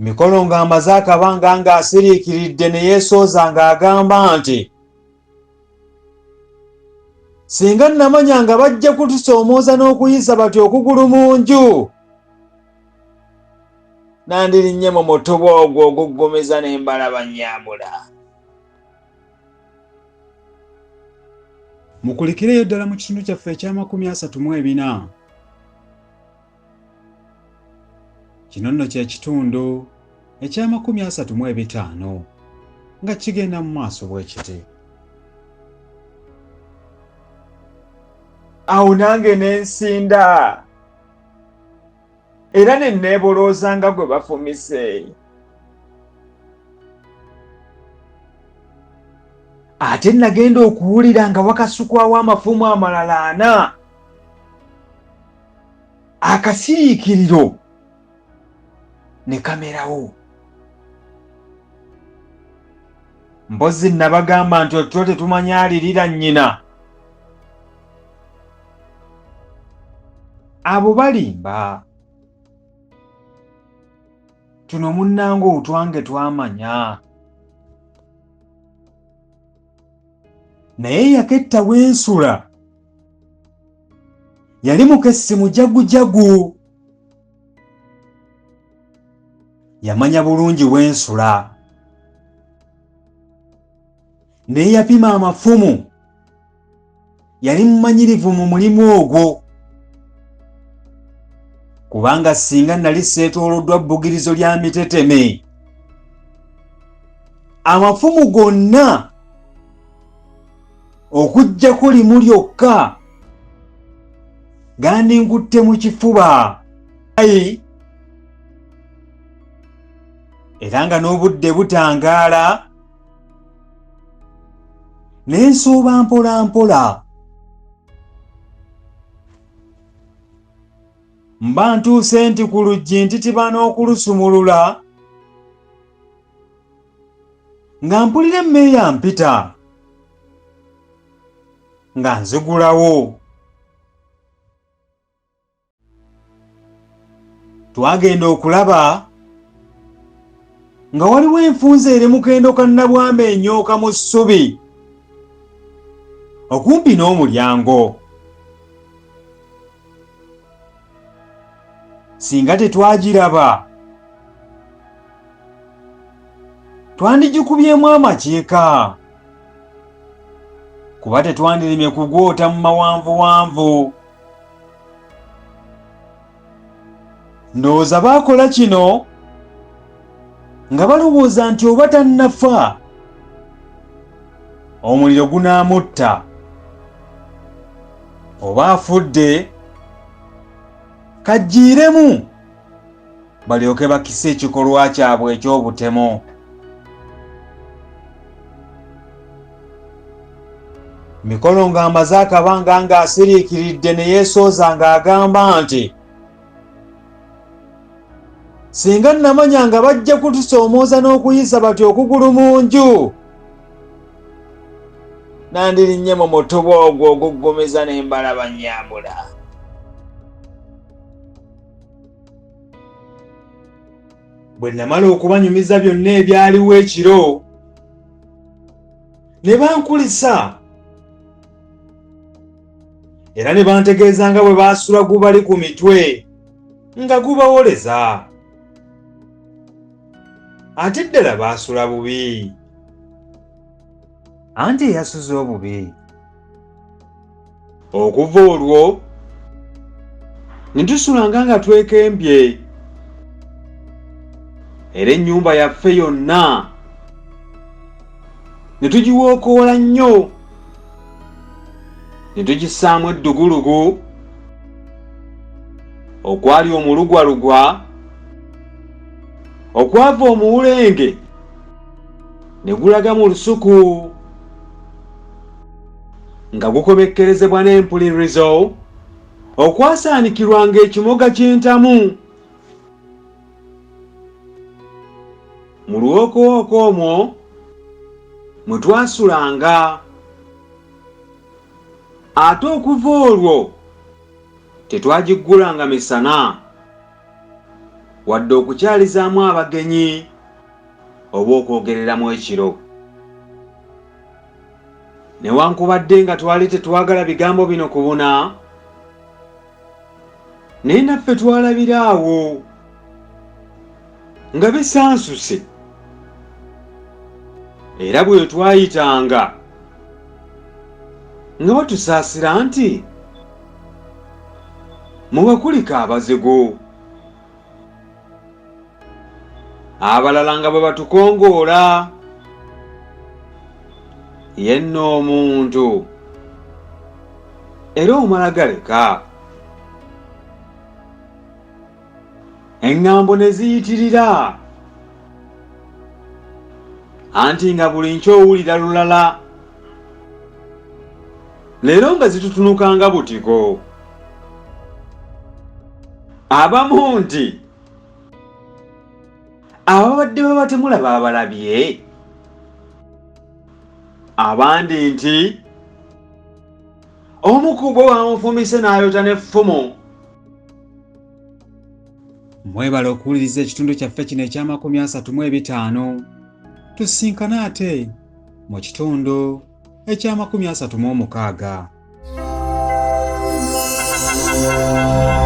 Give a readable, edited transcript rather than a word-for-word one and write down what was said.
Mikolo ng'amaze akabanga ng'asiriikiridde ne yeesooza ng'agamba nti singa namanya nga bajja kutusoomooza n'okuyisa batyo okugulu mu nju, nandirinnye mu mutuba ogwo oguggumeza ne mbalaba nnyambula. Mukulikireyo ddala mu kitundu kyaffe ekya34. Kino nno kye kitundu ekya35 nga kigenda mu maaso bwe kiti. Awo nange ne nsinda era ne neebolooza nga gwe bafumise. Ate nagenda okuwulira nga wakasukwawo amafumu amalala 4. Akasiriikiriro ne kamerawo. Mpozi nabagamba nti otulo tetumanya alirira nnyina. Abo balimba. Tuno munnange otwange twamanya. Naye yaketta w'ensula yali mukessi mujagujagu. Yamanya bulungi w'ensula. Naye yapima amafumu yali mumanyirivu mu mulimu ogwo. Kubanga singa nali seetooloddwa bbugirizo lya miteteme, amafumu gonna okuggyako limu lyokka gandinkutte mu kifuba. Era nga n'obudde butangaala ne nsooba mpola mpola. Mba ntuuse nti ku luggi ntitiba n'okulusumulula nga mpulira emmeeya mpita nga nzigulawo. Twagenda okulaba nga waliwo enfunza eri mukendo ka Nnabwamba ennyooka mu ssubi okumpi n'omulyango. Singa tetwagiraba twandigikubyemu amakiika, kuba tetwandirimye kugwota mu mawanvuwanvu. Ndowooza baakola kino nga balowooza nti oba tannafa omuliro gunaamutta, oba afudde kajjiiremu balyoke bakise ekikolwa kyabwe eky'obutemu. Mikolo ng'amaze akabanga ng'asiriikiridde ne yeesooza ng'agamba nti singa namanya nga bajja kutusoomooza n'okuyisa batyo okugulu mu nju, nandirinnye mu mutuba ogwo oguggumeza ne mbalaba nnyambula. Bwe namala okubanyumiza byonna ebyaliwo ekiro, ne bankulisa era ne bantegeeza nga bwe baasula gubali ku mitwe nga gubawoleza. Ate ddala baasula bubi. Anti eyasuza obubi. Okuva olwo ne tusulanga nga twekembye, era ennyumba yaffe yonna ne tugiwookoola nnyo, ne tugissaamu eddugulugu okwali omulugwalugwa okwava omuwulenge ne gulaga mu lusuku nga gukomekkerezebwa n'empulirizo okwasaanikirwanga ekimoga ky'entamu. Mu luwookowoko omwo mwe twasulanga. Ate okuva olwo tetwagiggulanga misana, wadde okukyalizaamu abagenyi oba okwogereramu ekiro. Newankubadde nga twali tetwagala bigambo bino kubuna, naye naffe twalabira awo nga bisansuse, era bwe twayitanga nga batusaasira nti mubakulika abazigu, abalala nga bwe batukongoola. Ye nno omuntu era omala galeka. Eŋŋambo ne ziyitirira, anti nga buli nkyowulira lulala, leero nga zitutunuka nga butiko. Abamu nti ababadde babatemulaba abalabye, abandi nti omu ku bo bamufumise n'ayota n'effumu. Mwebala okuwuliriza ekitundu kyaffe kino ekya35. Tusisinkane ate mu kitundu ekya36.